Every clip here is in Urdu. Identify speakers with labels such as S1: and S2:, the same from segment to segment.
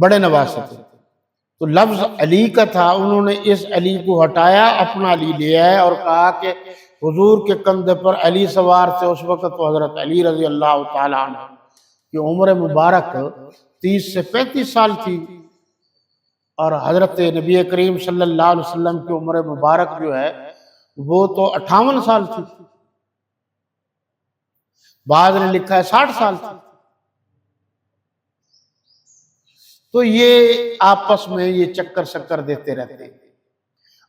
S1: بڑے نواسے تھے، تو لفظ علی کا تھا، انہوں نے اس علی کو ہٹایا، اپنا علی لیا ہے اور کہا کہ حضور کے کندھے پر علی سوار تھے۔ اس وقت تو حضرت علی رضی اللہ تعالیٰ عنہ کی عمر مبارک 30 سے 35 سال تھی، اور حضرت نبی کریم صلی اللہ علیہ وسلم کی عمر مبارک جو ہے وہ تو 58 سال تھی، بعض نے لکھا ہے 60 سال تھی۔ تو یہ آپس میں یہ چکر شکر دیتے رہتے ہیں۔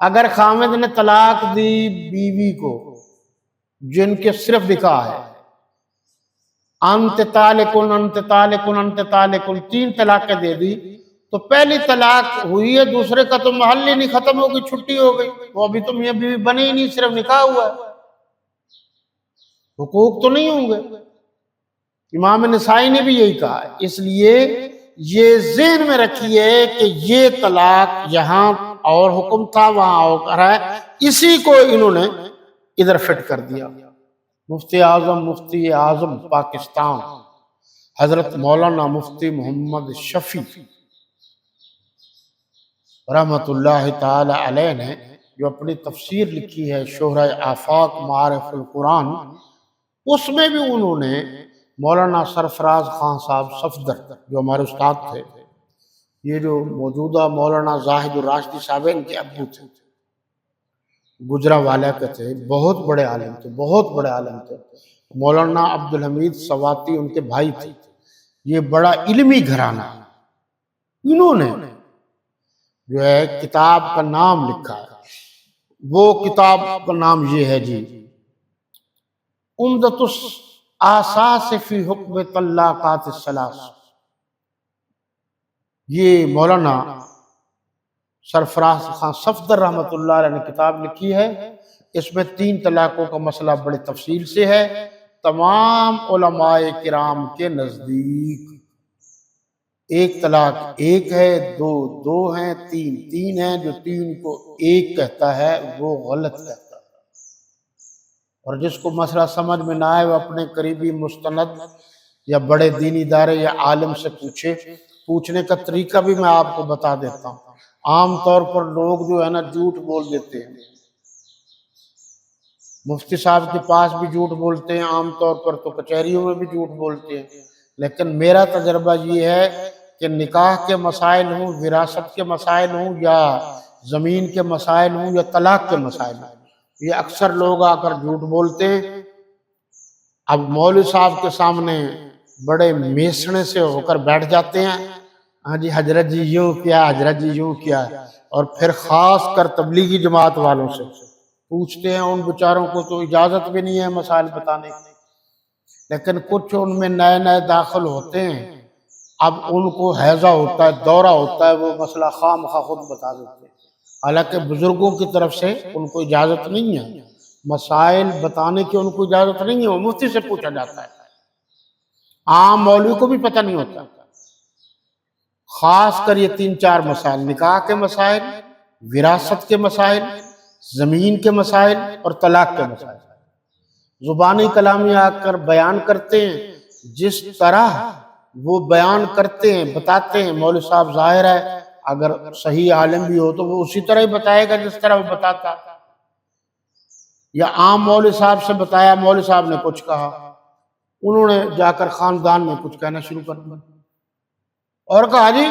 S1: اگر خامد نے طلاق دی بیوی کو جن کے صرف نکاح ہے، انت طالقن انت طالقن انت طالقن، 3 طلاقیں دے دی، تو پہلی طلاق ہوئی ہے، دوسرے کا تو محل ہی نہیں ختم ہو گئی، چھٹی ہو گئی، وہ ابھی تو میاں بیوی بنے ہی نہیں، صرف نکاح ہوا ہے، حقوق تو نہیں ہوں گے۔ امام نسائی نے بھی یہی کہا ہے۔ اس لیے یہ ذہن میں رکھیے کہ یہ طلاق یہاں اور حکم تھا، وہاں اور ہے، اسی کو انہوں نے ادھر فٹ کر دیا۔ مفتی اعظم پاکستان حضرت مولانا مفتی محمد شفیع رحمت اللہ تعالی علیہ نے جو اپنی تفسیر لکھی ہے شہرۂ آفاق معارف القرآن، اس میں بھی انہوں نے مولانا سرفراز خان صاحب صفدر جو ہمارے استاد تھے، یہ جو موجودہ مولانا زاہد الراشدی صاحب ان کے ابو تھے، گجرانوالہ کے تھے، بہت بڑے عالم تھے، بہت بڑے عالم تھے۔ مولانا عبدالحمید سواتی ان کے بھائی تھے۔ یہ بڑا علمی گھرانہ ہے۔ انہوں نے جو ہے کتاب کا نام لکھا ہے، وہ کتاب کا نام یہ ہے جی عمدۃ الآثاث فی حکم طلاقات الثلاث۔ یہ مولانا سرفراز خان صفدر رحمۃ اللہ علیہ نے کتاب لکھی ہے۔ اس میں 3 طلاقوں کا مسئلہ بڑی تفصیل سے ہے۔ تمام علماء کرام کے نزدیک 1 طلاق 1 ہے، 2 2 ہیں، 3 3 ہیں۔ جو 3 کو 1 کہتا ہے وہ غلط کہتا ہے، اور جس کو مسئلہ سمجھ میں نہ آئے وہ اپنے قریبی مستند یا بڑے دینی ادارے یا عالم سے پوچھے۔ پوچھنے کا طریقہ بھی میں آپ کو بتا دیتا ہوں۔ عام طور پر لوگ جو ہے نا جھوٹ بول دیتے ہیں، مفتی صاحب کے پاس بھی جھوٹ بولتے ہیں، عام طور پر تو کچہریوں میں بھی جھوٹ بولتے ہیں، لیکن میرا تجربہ یہ ہے کہ نکاح کے مسائل ہوں، وراثت کے مسائل ہوں، یا زمین کے مسائل ہوں، یا طلاق کے مسائل ہوں، یہ اکثر لوگ آ کر جھوٹ بولتے ہیں۔ اب مولوی صاحب کے سامنے بڑے میسنے سے ہو کر بیٹھ جاتے ہیں، ہاں جی حضرت جی یوں کیا، حضرت جی یوں کیا، اور پھر خاص کر تبلیغی جماعت والوں سے پوچھتے ہیں۔ ان بیچاروں کو تو اجازت بھی نہیں ہے مسائل بتانے کی، لیکن کچھ ان میں نئے نئے داخل ہوتے ہیں، اب ان کو حیضہ ہوتا ہے، دورہ ہوتا ہے، وہ مسئلہ خواہ مخواہ خود بتا دیتے ہیں، حالانکہ بزرگوں کی طرف سے ان کو اجازت نہیں ہے، مسائل بتانے کی ان کو اجازت نہیں ہے، وہ مفتی سے پوچھا جاتا ہے۔ عام مولوی کو بھی پتہ نہیں ہوتا۔ خاص کر یہ 3 4 مسائل، نکاح کے مسائل، وراثت کے مسائل، زمین کے مسائل اور طلاق کے مسائل، زبانی کلامی آ کر بیان کرتے ہیں، جس طرح وہ بیان کرتے ہیں بتاتے ہیں۔ مولوی صاحب ظاہر ہے اگر صحیح عالم بھی ہو تو وہ اسی طرح ہی بتائے گا جس طرح وہ بتاتا، یا عام مولوی صاحب سے بتایا، مولوی صاحب نے کچھ کہا، انہوں نے جا کر خاندان میں کچھ کہنا شروع کر دیا اور کہا جی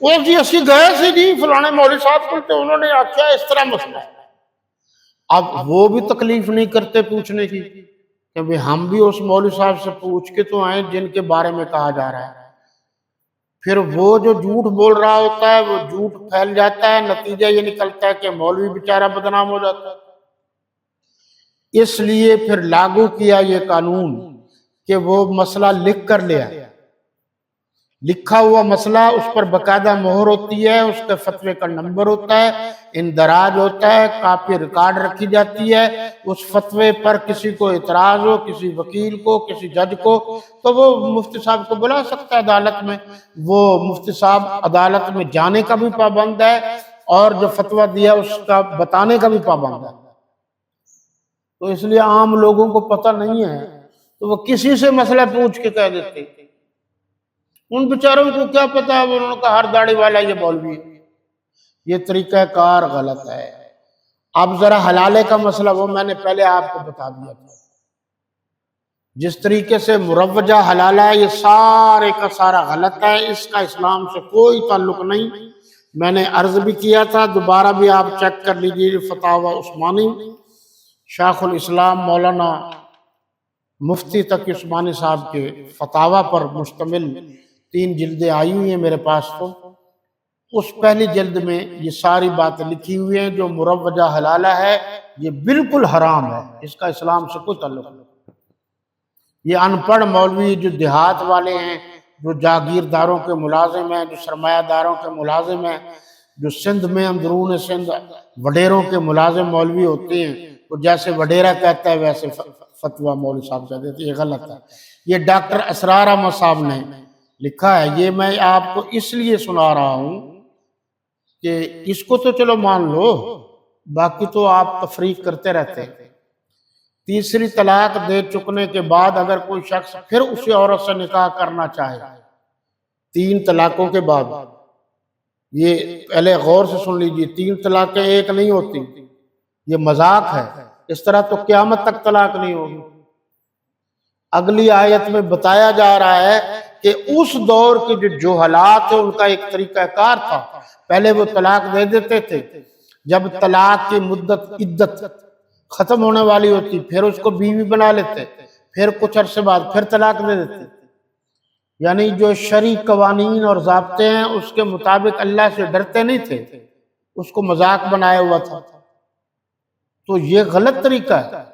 S1: وہ جی اسی گئے سے جی فلانے مولوی صاحب کو تو انہوں نے آخیا اس طرح مسئلہ ہے۔ اب وہ بھی تکلیف نہیں کرتے پوچھنے کی کہ بھی ہم بھی اس مولوی صاحب سے پوچھ کے تو آئیں جن کے بارے میں کہا جا رہا ہے۔ پھر وہ جو جھوٹ بول رہا ہوتا ہے وہ جھوٹ پھیل جاتا ہے، نتیجہ یہ نکلتا ہے کہ مولوی بیچارہ بدنام ہو جاتا ہے۔ اس لیے پھر لاگو کیا یہ قانون کہ وہ مسئلہ لکھ کر لیا، لکھا ہوا مسئلہ، اس پر باقاعدہ مہر ہوتی ہے، اس کے فتوے کا نمبر ہوتا ہے، اندراج ہوتا ہے، کاپی ریکارڈ رکھی جاتی ہے۔ اس فتوے پر کسی کو اعتراض ہو، کسی وکیل کو، کسی جج کو، تو وہ مفتی صاحب کو بلا سکتا ہے عدالت میں۔ وہ مفتی صاحب عدالت میں جانے کا بھی پابند ہے اور جو فتویٰ دیا اس کا بتانے کا بھی پابند ہے۔ تو اس لیے عام لوگوں کو پتہ نہیں ہے تو وہ کسی سے مسئلہ پوچھ کے کہہ دیتے۔ ان بیچاروں کو کیا پتا، انہوں نے کہا ہر داڑھی والا یہ مولوی ہے۔ یہ طریقہ کار غلط ہے۔ اب ذرا حلالے کا مسئلہ وہ میں نے پہلے آپ کو بتا دیا تھا۔ جس طریقے سے مروجہ حلالہ ہے، یہ سارے کا سارا غلط ہے، اس کا اسلام سے کوئی تعلق نہیں۔ میں نے عرض بھی کیا تھا، دوبارہ بھی آپ چیک کر لیجیے، فتاوی عثمانی، شیخ الاسلام مولانا مفتی تقی عثمانی صاحب کے فتاوی پر مشتمل 3 جلدیں آئی ہوئی ہیں میرے پاس، تو اس پہلی جلد میں یہ ساری باتیں لکھی ہوئی ہیں۔ جو مروجہ حلالہ ہے یہ بالکل حرام ہے، اس کا اسلام سے کوئی تعلق نہیں۔ یہ ان پڑھ مولوی جو دیہات والے ہیں، جو جاگیرداروں کے ملازم ہیں، جو سرمایہ داروں کے ملازم ہیں، جو سندھ میں اندرون سندھ وڈیروں کے ملازم مولوی ہوتے ہیں، وہ جیسے وڈیرہ کہتا ہے ویسے فتویٰ مولوی صاحب کہتے ہیں، یہ غلط ہے۔ یہ ڈاکٹر اسرار احمد صاحب نے لکھا ہے، یہ میں آپ کو اس لیے سنا رہا ہوں کہ اس کو تو چلو مان لو، باقی تو آپ تفریق کرتے رہتے ہیں۔ تیسری طلاق دے چکنے کے بعد اگر کوئی شخص پھر اسی عورت سے نکاح کرنا چاہے، 3 طلاقوں کے بعد، یہ پہلے غور سے سن لیجیے، 3 طلاقیں ایک نہیں ہوتی، یہ مذاق ہے، اس طرح تو قیامت تک طلاق نہیں ہوگی۔ اگلی آیت میں بتایا جا رہا ہے کہ اس دور کے جو حالات ہیں ان کا ایک طریقہ کار تھا، پہلے وہ طلاق دے دیتے تھے، جب طلاق کی مدت عدت ختم ہونے والی ہوتی پھر اس کو بیوی بنا لیتے، پھر کچھ عرصے بعد پھر طلاق دے دیتے۔ یعنی جو شرعی قوانین اور ضابطے ہیں اس کے مطابق اللہ سے ڈرتے نہیں تھے، اس کو مذاق بنایا ہوا تھا۔ تو یہ غلط طریقہ ہے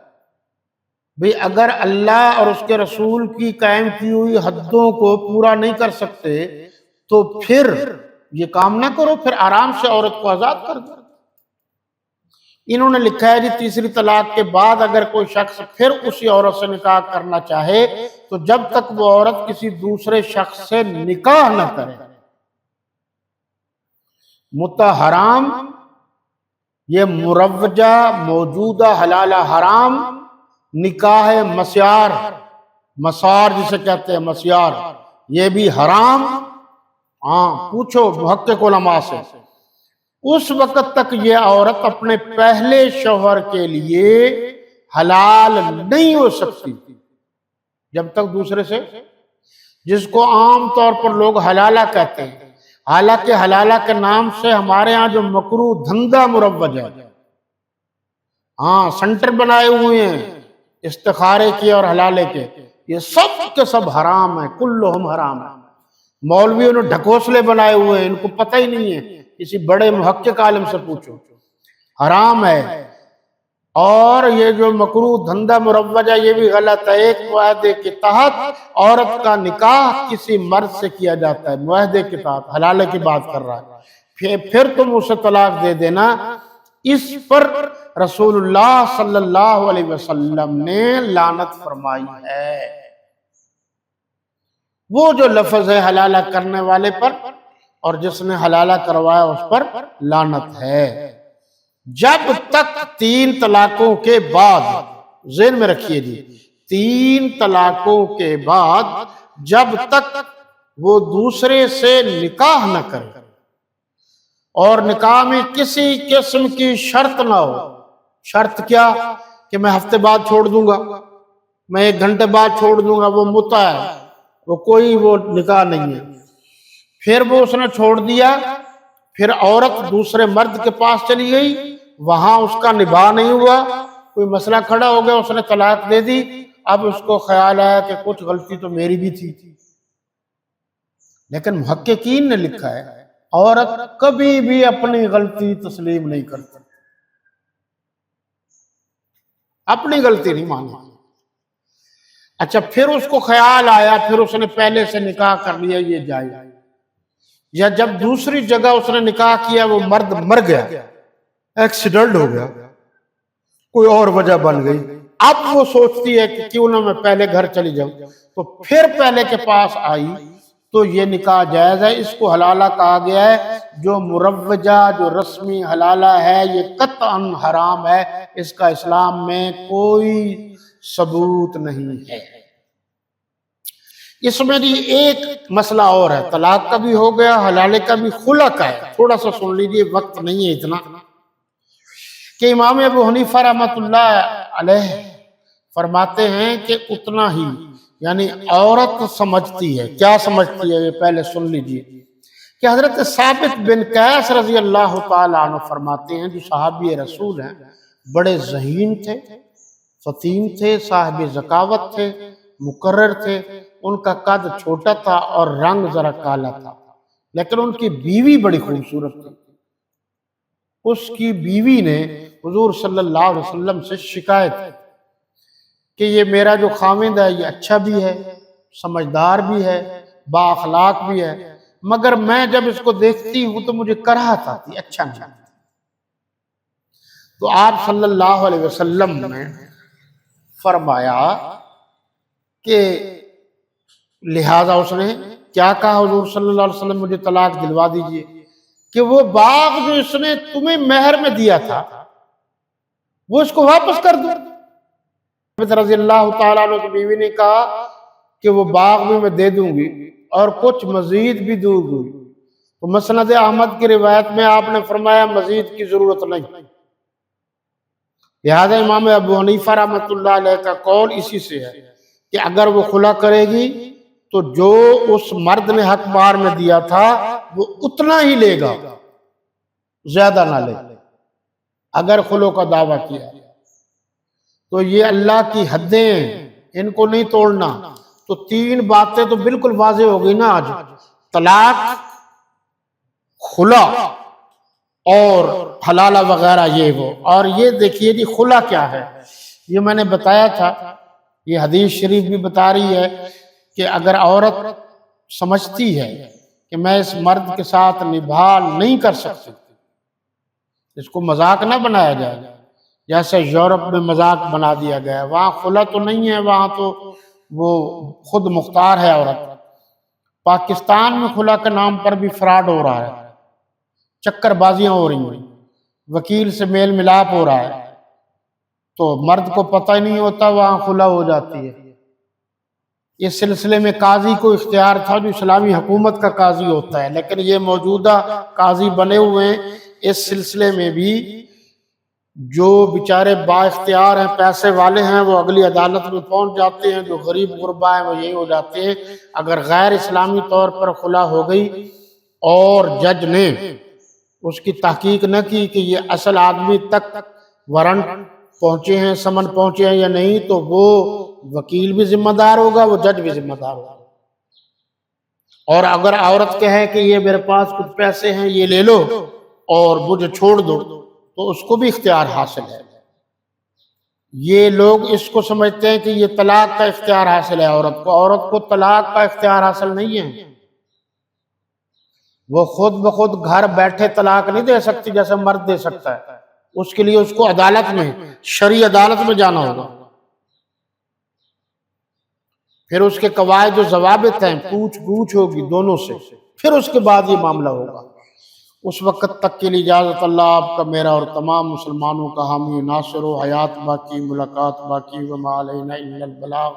S1: بھئی، اگر اللہ اور اس کے رسول کی قائم کی ہوئی حدوں کو پورا نہیں کر سکتے تو پھر یہ کام نہ کرو، پھر آرام سے عورت کو آزاد کر دو۔ انہوں نے لکھا ہے جی تیسری طلاق کے بعد اگر کوئی شخص پھر اسی عورت سے نکاح کرنا چاہے تو جب تک وہ عورت کسی دوسرے شخص سے نکاح نہ کرے، متحرام، یہ مروجہ موجودہ حلالہ حرام، نکاح مسیار، مسار جسے کہتے ہیں مسیار، یہ بھی حرام۔ ہاں پوچھو محقق علماء سے، اس وقت تک یہ عورت اپنے پہلے شوہر کے لیے حلال نہیں ہو سکتی جب تک دوسرے سے، جس کو عام طور پر لوگ حلالہ کہتے ہیں، حالانکہ حلالہ کے نام سے ہمارے ہاں جو مکروہ دھندا مروج ہے، ہاں سنٹر بنائے ہوئے ہیں استخارے کے اور حلالے کے، یہ سب کے سب حرام ہیں، کلہم حرام ہیں۔ مولویوں نے ڈھکوسلے بنائے ہوئے ہیں، ان کو پتہ ہی نہیں ہے، کسی بڑے محقق عالم سے پوچھو، حرام ہے۔ اور یہ جو مکروہ دھندا مروج ہے یہ بھی غلط ہے۔ ایک معاہدے کے تحت عورت کا نکاح کسی مرد سے کیا جاتا ہے، معاہدے کے تحت، حلالے کی بات کر رہا ہے، پھر تم اسے طلاق دے دینا، اس پر رسول اللہ صلی اللہ علیہ وسلم نے لعنت فرمائی ہے۔ وہ جو لفظ ہے حلالہ کرنے والے پر اور جس نے حلالہ کروایا اس پر لعنت ہے۔ جب تک 3 طلاقوں کے بعد، ذہن میں رکھیے جی، 3 طلاقوں کے بعد جب تک وہ دوسرے سے نکاح نہ کرے اور نکاح میں کسی قسم کی شرط نہ ہو، شرط کیا کہ میں ہفتے بعد چھوڑ دوں گا، میں 1 گھنٹے بعد چھوڑ دوں گا، وہ متع ہے، وہ کوئی وہ نکاح نہیں ہے۔ پھر وہ اس نے چھوڑ دیا، پھر عورت دوسرے مرد کے پاس چلی گئی، وہاں اس کا نباہ نہیں ہوا، کوئی مسئلہ کھڑا ہو گیا، اس نے طلاق دے دی، اب اس کو خیال آیا کہ کچھ غلطی تو میری بھی تھی، لیکن محققین نے لکھا ہے عورت کبھی بھی اپنی غلطی تسلیم نہیں کرتی، اپنی غلطی نہیں مانی۔ اچھا پھر اس کو خیال آیا، پھر اس نے پہلے سے نکاح کر لیا، یہ جائز، یا جب دوسری جگہ اس نے نکاح کیا وہ مرد مر گیا، ایکسیڈنٹ ہو گیا، کوئی اور وجہ بن گئی، اب وہ سوچتی ہے کہ کیوں نہ میں پہلے گھر چلی جاؤں، تو پھر پہلے کے پاس آئی تو یہ نکاح جائز ہے، اس کو حلالہ کہا گیا ہے۔ جو مروجہ جو رسمی حلالہ ہے یہ قطعاً حرام ہے، اس کا اسلام میں کوئی ثبوت نہیں ہے۔ اس میں جی ایک مسئلہ اور ہے، طلاق کا بھی ہو گیا، حلالے کا بھی، خلا کا ہے، تھوڑا سا سن لیجئے، وقت نہیں ہے اتنا، کہ امام ابو حنیفہ رحمۃ اللہ علیہ فرماتے ہیں کہ اتنا ہی، یعنی عورت سمجھتی ہے، کیا سمجھتی ہے یہ پہلے سن لیجئے، کہ حضرت ثابت بن قیس رضی اللہ تعالیٰ عنہ فرماتے ہیں، جو صحابی رسول ہیں، بڑے ذہین تھے، فطین تھے، صاحب ذکاوت تھے، مقرر تھے، ان کا قد چھوٹا تھا اور رنگ ذرا کالا تھا، لیکن ان کی بیوی بڑی خوبصورت تھی۔ اس کی بیوی نے حضور صلی اللہ علیہ وسلم سے شکایت کہ یہ میرا جو خاوند ہے یہ اچھا بھی ہے، سمجھدار بھی ہے، با اخلاق بھی ہے، مگر میں جب اس کو دیکھتی ہوں تو مجھے کراہت آتی، اچھا نہیں۔ تو آپ صلی اللہ علیہ وسلم نے فرمایا کہ لہٰذا اس نے کیا کہا، حضور صلی اللہ علیہ وسلم مجھے طلاق دلوا دیجئے، کہ وہ باغ جو اس نے تمہیں مہر میں دیا تھا وہ اس کو واپس کر دو۔ رضی اللہ تعالیٰ عنہ کی بیوی نے کہا کہ وہ باغ بھی میں دے دوں گی اور کچھ مزید بھی دوں گی۔ تو مسند احمد کی روایت میں آپ نے فرمایا مزید کی ضرورت نہیں۔ لہذا امام ابو حنیفہ رحمۃ اللہ علیہ کا قول اسی سے ہے کہ اگر وہ خلا کرے گی تو جو اس مرد نے حق مہر میں دیا تھا وہ اتنا ہی لے گا، زیادہ نہ لے، اگر خلو کا دعویٰ کیا۔ تو یہ اللہ کی حدیں ہیں، ان کو نہیں توڑنا۔ تو تین باتیں تو بالکل واضح ہو گئی نا آج، طلاق، خلا اور حلالہ وغیرہ یہ وہ۔ اور یہ دیکھیے جی خلا کیا ہے، یہ میں نے بتایا تھا، یہ حدیث شریف بھی بتا رہی ہے کہ اگر عورت سمجھتی ہے کہ میں اس مرد کے ساتھ نبھا نہیں کر سکتی، اس کو مذاق نہ بنایا جائے جیسے یورپ میں مذاق بنا دیا گیا ہے، وہاں خلا تو نہیں ہے، وہاں تو وہ خود مختار ہے عورت۔ پاکستان میں خلا کے نام پر بھی فراڈ ہو رہا ہے، چکر بازیاں ہو رہی ہیں، وکیل سے میل ملاپ ہو رہا ہے، تو مرد کو پتہ ہی نہیں ہوتا، وہاں خلا ہو جاتی ہے۔ اس سلسلے میں قاضی کو اختیار تھا جو اسلامی حکومت کا قاضی ہوتا ہے، لیکن یہ موجودہ قاضی بنے ہوئے ہیں، اس سلسلے میں بھی جو بیچارے با اختیار ہیں، پیسے والے ہیں، وہ اگلی عدالت میں پہنچ جاتے ہیں، جو غریب غربا ہیں وہ یہی ہو جاتے ہیں۔ اگر غیر اسلامی طور پر خلا ہو گئی اور جج نے اس کی تحقیق نہ کی کہ یہ اصل آدمی تک وارنٹ پہنچے ہیں، سمن پہنچے ہیں یا نہیں، تو وہ وکیل بھی ذمہ دار ہوگا، وہ جج بھی ذمہ دار ہوگا۔ اور اگر عورت کہے کہ یہ میرے پاس کچھ پیسے ہیں یہ لے لو اور مجھے چھوڑ دو، تو اس کو بھی اختیار حاصل ہے۔ یہ لوگ اس کو سمجھتے ہیں کہ یہ طلاق کا اختیار حاصل ہے عورت کو، عورت کو طلاق کا اختیار حاصل نہیں ہے، وہ خود بخود گھر بیٹھے طلاق نہیں دے سکتی جیسے مرد دے سکتا ہے، اس کے لیے اس کو عدالت میں، شرعی عدالت میں جانا ہوگا، پھر اس کے قواعد و ضوابط ہیں، پوچھ گچھ ہوگی دونوں سے، پھر اس کے بعد یہ معاملہ ہوگا۔ اس وقت تک کے لیے اجازت، اللہ آپ کا میرا اور تمام مسلمانوں کا حامی و ناصر ہو، حیات باقی، ملاقات باقی، وما علینا الا البلاغ۔